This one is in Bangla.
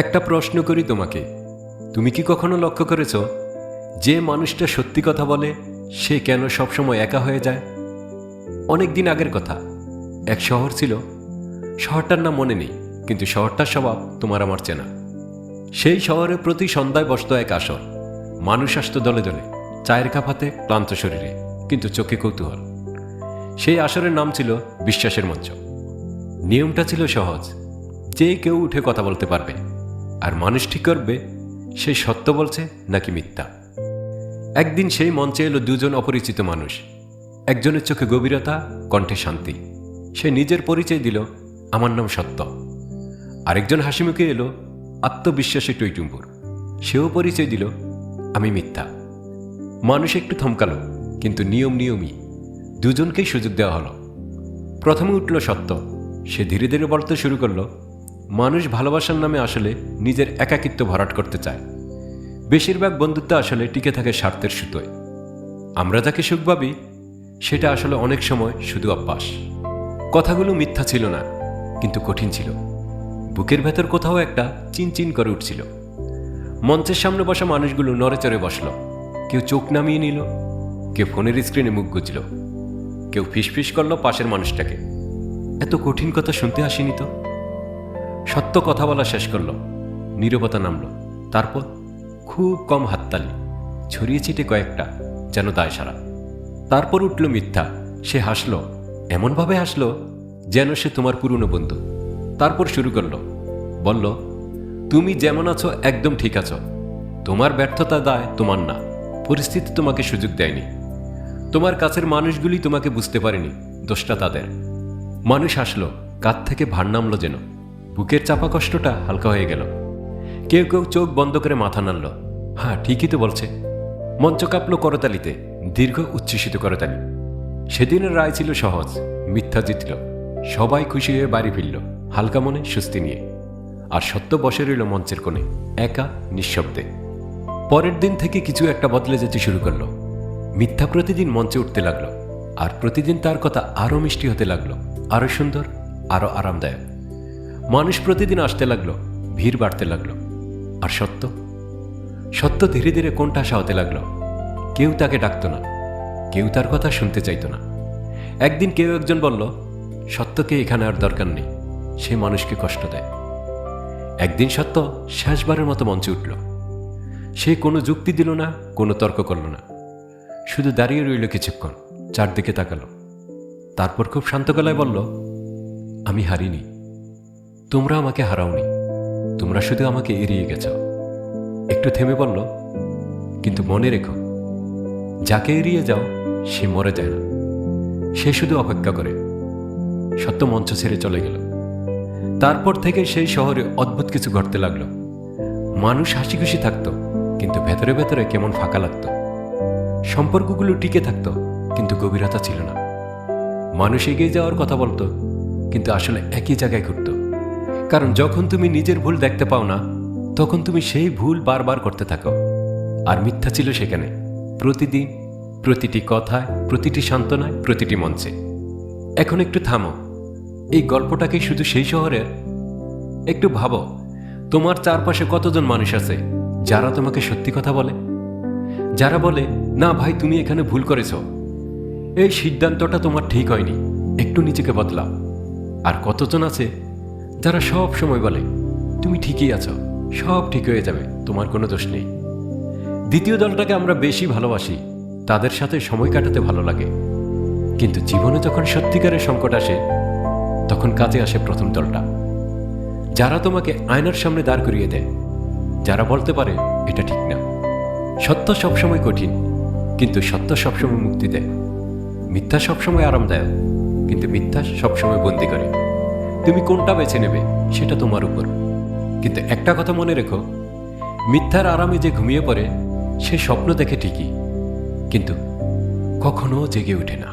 একটা প্রশ্ন করি তোমাকে, তুমি কি কখনো লক্ষ্য করেছ যে মানুষটা সত্যি কথা বলে সে কেন সবসময় একা হয়ে যায়? অনেক দিন আগের কথা, এক শহর ছিল। শহরটার নাম মনে নেই, কিন্তু শহরটার স্বভাব তোমার আমার চেনা। সেই শহরে প্রতি সন্ধ্যায় বসত এক আসর। মানুষ আসত দলে দলে, চায়ের কাপ হাতে, ক্লান্ত শরীরে, কিন্তু চোখে কৌতূহল। সেই আসরের নাম ছিল বিশ্বাসের মঞ্চ। নিয়মটা ছিল সহজ, যে কেউ উঠে কথা বলতে পারবে, আর মানুষ ঠিক করবে সে সত্য বলছে নাকি মিথ্যা। একদিন সেই মঞ্চে এলো দুজন অপরিচিত মানুষ। একজনের চোখে গভীরতা, কণ্ঠে শান্তি। সে নিজের পরিচয় দিল, আমার নাম সত্য। আরেকজন হাসিমুখে এলো, আত্মবিশ্বাসে টইটুম্বুর। সেও পরিচয় দিল, আমি মিথ্যা। মানুষ একটু থমকালো, কিন্তু নিয়ম নিয়মই, দুজনকেই সুযোগ দেওয়া হলো। প্রথমে উঠল সত্য। সে ধীরে ধীরে বলতে শুরু করলো, মানুষ ভালোবাসার নামে আসলে নিজের একাকিত্ব ভরাট করতে চায়। বেশিরভাগ বন্ধুত্ব আসলে টিকে থাকে স্বার্থের সুতোয়। আমরা যাকে সুখ ভাবি সেটা আসলে অনেক সময় শুধু অভ্যাস। কথাগুলো মিথ্যা ছিল না, কিন্তু কঠিন ছিল। বুকের ভেতর কোথাও একটা চিনচিন করে উঠছিল। মঞ্চের সামনে বসা মানুষগুলো নড়েচড়ে বসল। কেউ চোখ নামিয়ে নিল, কেউ ফোনের স্ক্রিনে মুখ গুজল, কেউ ফিসফিস করল পাশের মানুষটাকে। এত কঠিন কথা শুনতে আসেনি তো। সত্য কথা বলা শেষ করল, নীরবতা নামল। তারপর খুব কম হাততালি, ছড়িয়ে ছিটে কয়েকটা, যেন দায় সারা। তারপর উঠল মিথ্যা। সে হাসল, এমনভাবে হাসল যেন সে তোমার পুরনো বন্ধু। তারপর শুরু করল, বলল, তুমি যেমন আছো একদম ঠিক আছো। তোমার ব্যর্থতা দায় তোমার না, পরিস্থিতি তোমাকে সুযোগ দেয়নি। তোমার কাছের মানুষগুলি তোমাকে বুঝতে পারেনি, দোষটা তাদের। মানুষ হাসল, কাঁধ থেকে ভার নামল যেন। বুকের চাপা কষ্টটা হালকা হয়ে গেল। কেউ কেউ চোখ বন্ধ করে মাথা নাড়ল। হ্যাঁ, ঠিকই তো বলছে। মঞ্চ কাঁপল করতালিতে, দীর্ঘ উচ্ছ্বসিত করতালি। সেদিনের রায় ছিল সহজ, মিথ্যা জিতল। সবাই খুশি হয়ে বাড়ি ফিরল, হালকা মনে, স্বস্তি নিয়ে। আর সত্য বসে রইল মঞ্চের কোণে, একা, নিঃশব্দে। পরের দিন থেকে কিছু একটা বদলে যেতে শুরু করলো। মিথ্যা প্রতিদিন মঞ্চে উঠতে লাগলো, আর প্রতিদিন তার কথা আরো মিষ্টি হতে লাগলো, আরো সুন্দর, আরো আরামদায়ক। মানুষ প্রতিদিন আসতে লাগলো, ভিড় বাড়তে লাগলো। আর সত্য সত্য ধীরে ধীরে কোণঠাসা হতে লাগলো। কেউ তাকে ডাকতো না, কেউ তার কথা শুনতে চাইতো না। একদিন কেউ একজন বলল, সত্যকে এখানে আর দরকার নেই, সে মানুষকে কষ্ট দেয়। একদিন সত্য শেষবারের মতো মঞ্চে উঠল। সে কোনো যুক্তি দিল না, কোনো তর্ক করল না, শুধু দাঁড়িয়ে রইল কিছুক্ষণ, চারদিকে তাকালো। তারপর খুব শান্ত গলায় বলল, আমি হারিনি, তোমরা আমাকে হারাওনি, তোমরা শুধু আমাকে এড়িয়ে গেছ। একটু থেমে বলল, কিন্তু মনে রেখো, যাকে এড়িয়ে যাও সে মরে যায় না, সে শুধু অপেক্ষা করে। সত্য মঞ্চ ছেড়ে চলে গেল। তারপর থেকে সেই শহরে অদ্ভুত কিছু ঘটতে লাগলো। মানুষ হাসি খুশি থাকতো, কিন্তু ভেতরে ভেতরে কেমন ফাঁকা লাগতো। সম্পর্কগুলো টিকে থাকতো, কিন্তু গভীরতা ছিল না। মানুষ এগিয়ে যাওয়ার কথা বলতো, কিন্তু আসলে একই জায়গায় ঘুরত। কারণ যখন তুমি নিজের ভুল দেখতে পাও না, তখন তুমি সেই ভুল বারবার করতে থাকো। আর মিথ্যা ছিল সেখানে, প্রতিদিন, প্রতিটি কথায়, প্রতিটি সান্ত্বনায়, প্রতিটি মঞ্চে। এখন একটু থামো, এই গল্পটাকে শুধু সেই শহরের? একটু ভাবো, তোমার চারপাশে কতজন মানুষ আছে যারা তোমাকে সত্যি কথা বলে, যারা বলে, না ভাই তুমি এখানে ভুল করেছ, এই সিদ্ধান্তটা তোমার ঠিক হয়নি, একটু নিজেকে বদলাও। আর কতজন আছে যারা সব সময় বলে, তুমি ঠিকই আছো, সব ঠিক হয়ে যাবে, তোমার কোনো দোষ নেই। দ্বিতীয় দলটাকে আমরা বেশি ভালোবাসি, তাদের সাথে সময় কাটাতে ভালো লাগে। কিন্তু জীবনে যখন সত্যিকারের সংকট আসে, তখন কাজে আসে প্রথম দলটা, যারা তোমাকে আয়নার সামনে দাঁড় করিয়ে দেয়, যারা বলতে পারে এটা ঠিক না। সত্য সবসময় কঠিন, কিন্তু সত্য সবসময় মুক্তি দেয়। মিথ্যা সবসময় আরামদায়ক, কিন্তু মিথ্যা সবসময় বন্দি করে। তুমি কোনটা বেছে নেবে সেটা তোমার উপর। কিন্তু একটা কথা মনে রেখো, মিথ্যার আরামে যে ঘুমিয়ে পড়ে সে স্বপ্ন দেখে ঠিকই, কিন্তু কখনো জেগে ওঠে না।